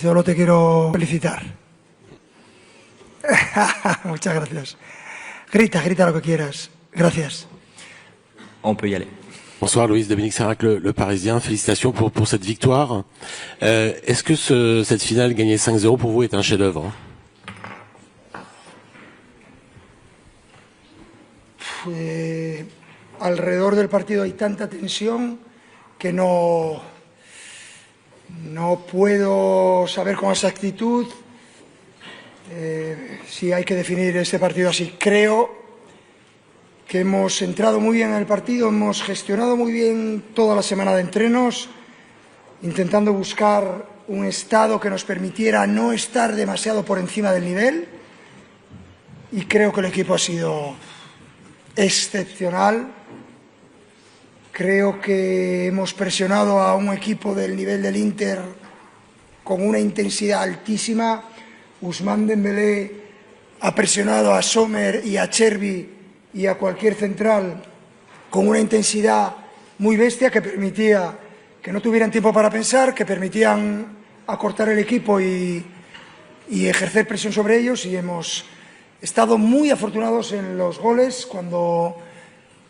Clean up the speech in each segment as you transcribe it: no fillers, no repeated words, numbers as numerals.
Solo te quiero felicitar. Muchas gracias. Grita lo que quieras. Gracias. On peut y aller. Bonsoir Louis, Dominique Serac, le Parisien. Félicitations pour cette victoire. Est-ce que cette finale gagnée 5-0 pour vous est un chef-d'œuvre? Alrededor del partido hay tanta tensión que no puedo saber con exactitud si hay que definir este partido así. Creo que hemos entrado muy bien en el partido, hemos gestionado muy bien toda la semana de entrenos, intentando buscar un estado que nos permitiera no estar demasiado por encima del nivel, y creo que el equipo ha sido excepcional. Creo que hemos presionado a un equipo del nivel del Inter con una intensidad altísima. Ousmane Dembélé ha presionado a Sommer y a Chervi y a cualquier central con una intensidad muy bestia que permitía que no tuvieran tiempo para pensar, que permitían acortar el equipo y ejercer presión sobre ellos, y hemos estado muy afortunados en los goles. Cuando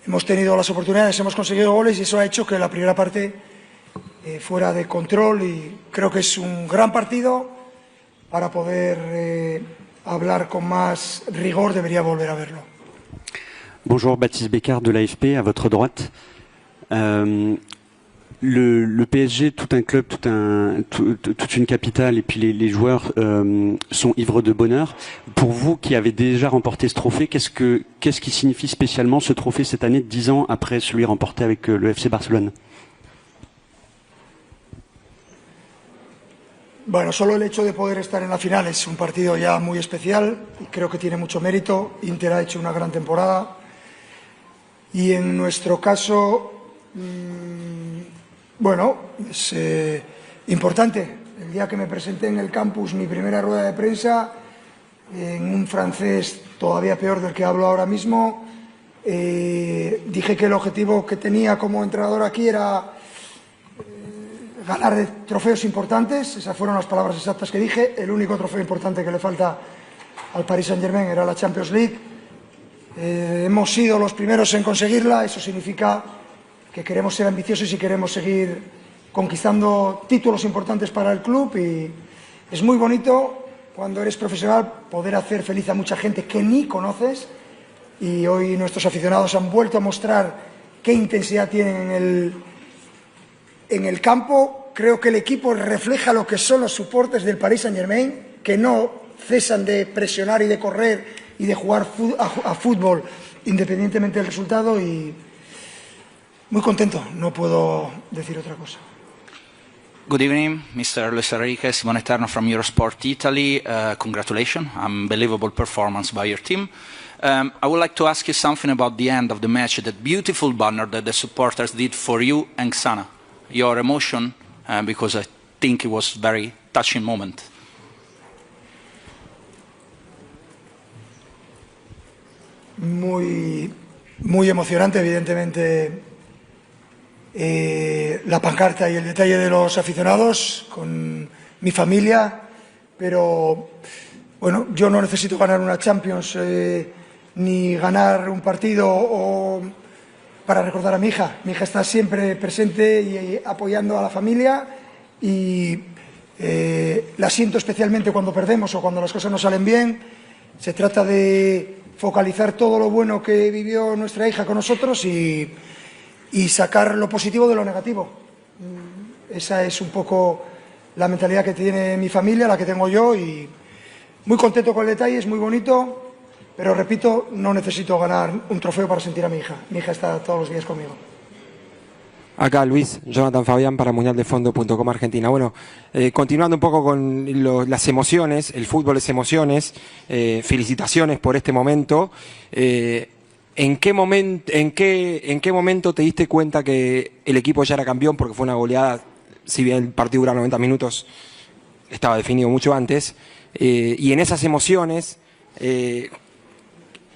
hemos tenido las oportunidades hemos conseguido goles, y eso ha hecho que la primera parte fuera de control, y creo que es un gran partido. Para poder hablar con más rigor debería volver a verlo. Bonjour, Baptiste Bécard de l'AFP, à votre droite. Le PSG, tout un club, toute une capitale, et puis les joueurs sont ivres de bonheur. Pour vous qui avez déjà remporté ce trophée, qu'est-ce qui signifie spécialement ce trophée cette année, 10 ans après celui remporté avec le FC Barcelone? Bueno, solo el hecho de poder estar en la final es un partido ya muy especial y creo que tiene mucho mérito. Inter ha hecho una gran temporada y en nuestro caso, bueno, es importante. El día que me presenté en el campus, mi primera rueda de prensa, en un francés todavía peor del que hablo ahora mismo, dije que el objetivo que tenía como entrenador aquí era ganar trofeos importantes. Esas fueron las palabras exactas que dije. El único trofeo importante que le falta al Paris Saint-Germain era la Champions League. Hemos sido los primeros en conseguirla. Eso significa que queremos ser ambiciosos y queremos seguir conquistando títulos importantes para el club, y es muy bonito cuando eres profesional poder hacer feliz a mucha gente que ni conoces, y hoy nuestros aficionados han vuelto a mostrar qué intensidad tienen en el campo. Creo que el equipo refleja lo que son los soportes del Paris Saint-Germain, que no cesan de presionar y de correr y de jugar a fútbol independientemente del resultado, y muy contento, no puedo decir otra cosa. Good evening, Mr. Luis Enrique, Simone Eterno from Eurosport Italy. Congratulations, unbelievable performance by your team. I would like to ask you something about the end of the match, that beautiful banner that the supporters did for you and Xana. Your emotion, because I think it was a very touching moment. Muy emocionante, evidentemente, la pancarta y el detalle de los aficionados con mi familia, pero bueno, yo no necesito ganar una Champions ni ganar un partido para recordar a mi hija. Mi hija está siempre presente y apoyando a la familia, y la siento especialmente cuando perdemos o cuando las cosas no salen bien. Se trata de focalizar todo lo bueno que vivió nuestra hija con nosotros y sacar lo positivo de lo negativo. Esa es un poco la mentalidad que tiene mi familia, la que tengo yo, y muy contento con el detalle, es muy bonito. Pero repito, no necesito ganar un trofeo para sentir a mi hija. Mi hija está todos los días conmigo. Acá Luis, Jonathan Fabián para mundialdefondo.com Argentina. Bueno, continuando un poco con las emociones, el fútbol es emociones, felicitaciones por este momento. ¿En qué momento te diste cuenta que el equipo ya era campeón? Porque fue una goleada, si bien el partido dura 90 minutos, estaba definido mucho antes. Y en esas emociones,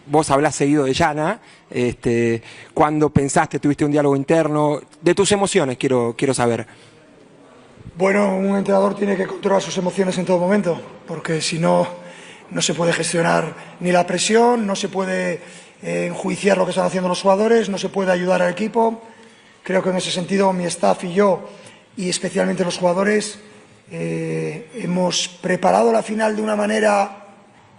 vos hablás seguido de Yana, cuando pensaste, tuviste un diálogo interno, de tus emociones quiero saber. Bueno, un entrenador tiene que controlar sus emociones en todo momento, porque si no, no se puede gestionar ni la presión, no se puede enjuiciar lo que están haciendo los jugadores, no se puede ayudar al equipo. Creo que en ese sentido mi staff y yo, y especialmente los jugadores, hemos preparado la final de una manera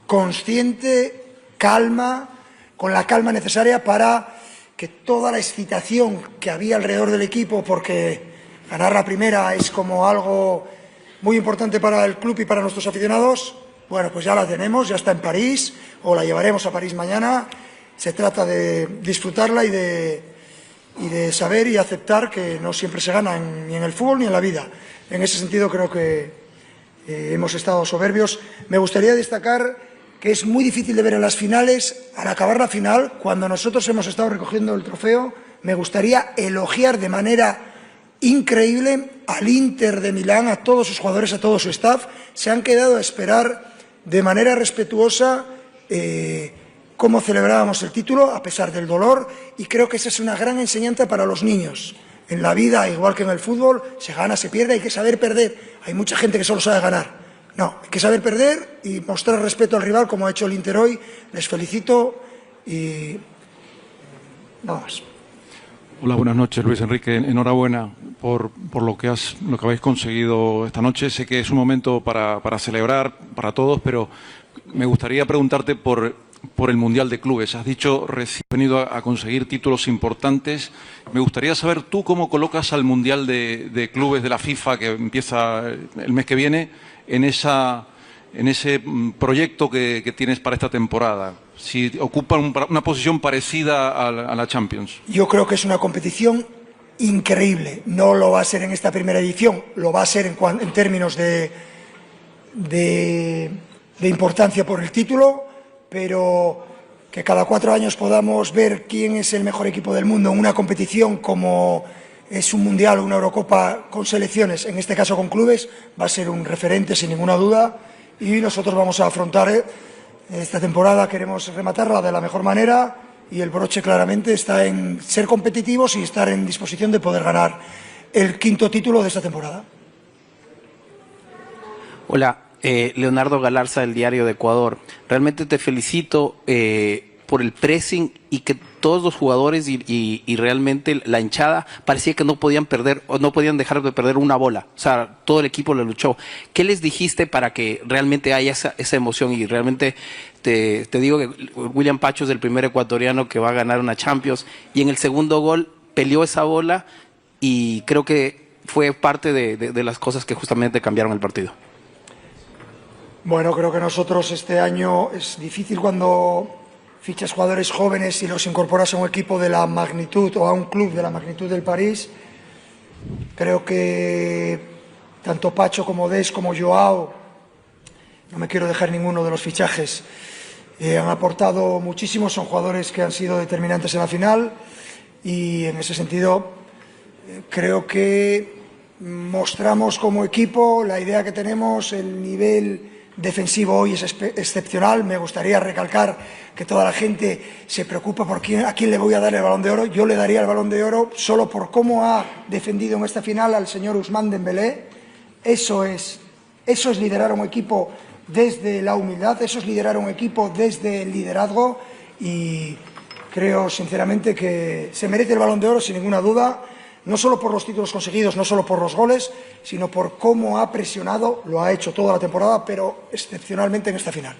consciente, calma, con la calma necesaria para que toda la excitación que había alrededor del equipo, porque ganar la primera es como algo muy importante para el club y para nuestros aficionados, bueno, pues ya la tenemos, ya está en París, o la llevaremos a París mañana. Se trata de disfrutarla y de saber y aceptar que no siempre se gana ni en el fútbol ni en la vida. En ese sentido creo que hemos estado soberbios. Me gustaría destacar que es muy difícil de ver en las finales, al acabar la final, cuando nosotros hemos estado recogiendo el trofeo, me gustaría elogiar de manera increíble al Inter de Milán, a todos sus jugadores, a todo su staff. Se han quedado a esperar de manera respetuosa cómo celebrábamos el título, a pesar del dolor, y creo que esa es una gran enseñanza para los niños. En la vida, igual que en el fútbol, se gana, se pierde, hay que saber perder. Hay mucha gente que solo sabe ganar. No, hay que saber perder y mostrar respeto al rival, como ha hecho el Inter hoy. Les felicito y nada más. Hola, buenas noches, Luis Enrique. Enhorabuena por lo que habéis conseguido esta noche. Sé que es un momento para celebrar para todos, pero me gustaría preguntarte por el Mundial de Clubes. Has dicho recién venido a conseguir títulos importantes. Me gustaría saber tú cómo colocas al Mundial de Clubes de la FIFA, que empieza el mes que viene, en ese proyecto que tienes para esta temporada. Si ocupa una posición parecida a la Champions. Yo creo que es una competición increíble. No lo va a ser en esta primera edición, lo va a ser en términos de importancia por el título, pero que cada 4 años podamos ver quién es el mejor equipo del mundo en una competición como es un Mundial o una Eurocopa con selecciones, en este caso con clubes, va a ser un referente sin ninguna duda, y nosotros vamos a afrontar esta temporada, queremos rematarla de la mejor manera, y el broche claramente está en ser competitivos y estar en disposición de poder ganar el 5º título de esta temporada. Hola, Leonardo Galarza del Diario de Ecuador. Realmente te felicito por el pressing y que todos los jugadores y realmente la hinchada parecía que no podían perder o no podían dejar de perder una bola. O sea, todo el equipo le luchó. ¿Qué les dijiste para que realmente haya esa emoción? Y realmente te digo que William Pacho es el primer ecuatoriano que va a ganar una Champions, y en el segundo gol peleó esa bola y creo que fue parte de las cosas que justamente cambiaron el partido. Bueno, creo que nosotros este año es difícil cuando fichas jugadores jóvenes y los incorporas a un equipo de la magnitud o a un club de la magnitud del París. Creo que tanto Pacho como Des como Joao, no me quiero dejar ninguno de los fichajes, han aportado muchísimo, son jugadores que han sido determinantes en la final, y en ese sentido creo que mostramos como equipo la idea que tenemos, el nivel defensivo hoy es excepcional. Me gustaría recalcar que toda la gente se preocupa por a quién le voy a dar el Balón de Oro. Yo le daría el Balón de Oro solo por cómo ha defendido en esta final al señor Ousmane Dembélé. Eso es liderar un equipo desde la humildad, eso es liderar un equipo desde el liderazgo, y creo sinceramente que se merece el Balón de Oro sin ninguna duda, no solo por los títulos conseguidos, no solo por los goles, sino por cómo ha presionado, lo ha hecho toda la temporada, pero excepcionalmente en esta final.